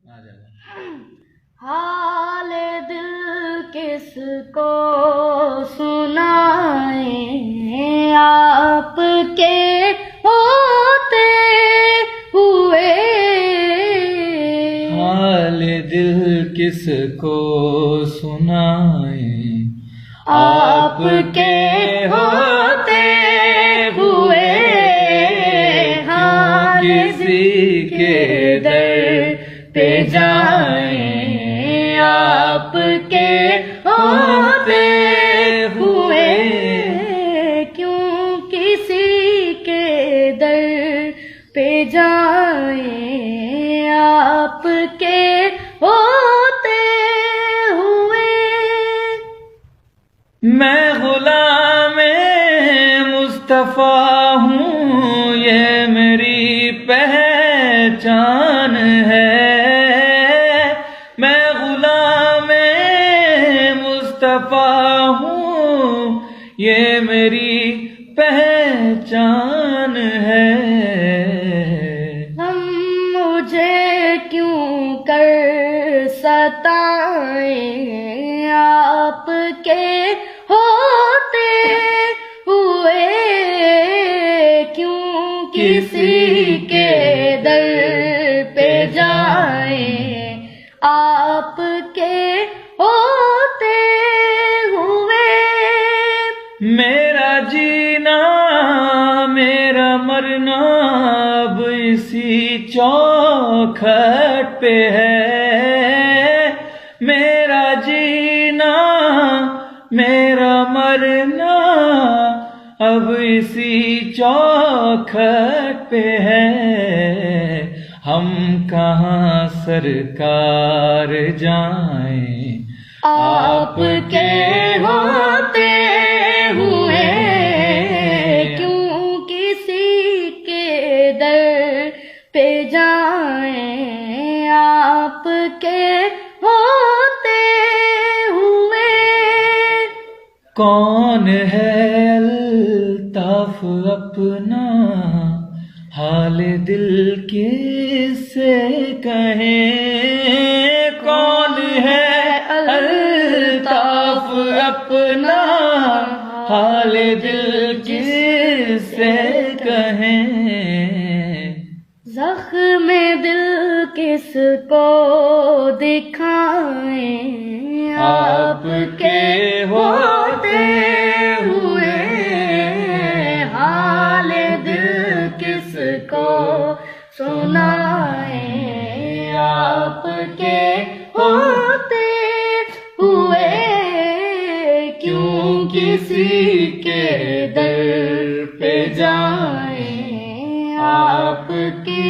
आ जाएगा। हाल दिल किसको सुनाए, आपके होते हुए। हाल दिल किसको सुनाए, आपके होते हुए। हाँ, किसी के दर पे जाएं, आपके होते हुए। क्यों किसी के दर पे जाएं, आपके होते हुए। मैं गुलाम मुस्तफा हूँ, ये मेरी पहचान है। मैं गुलाम मुस्तफा हूँ, ये मेरी पहचान है। हम मुझे क्यों कर सताएं, आपके होते हुए। क्यों किसी के दर पे जाएं, आपके होते हुए। मेरा जीना मेरा मरना अब इसी चौखट पे है। मेरा जीना मेरा मरना अब इसी चौखट पे है। हम कहाँ सरकार जाएं, आपके होते हुए। क्यों किसी के दर पे जाएं, आपके होते हुए। कौन है अल्ताफ अपना हाल दिल किससे कहें। कौन है अल्ताफ अपना हाल दिल किससे कहें। ज़ख्म दिल किसको दिखाएं, आपके होते हुए। हाल दिल किसको सुनाएं, आपके होते हुए। क्यों किसी के दर पे जाएं, आपके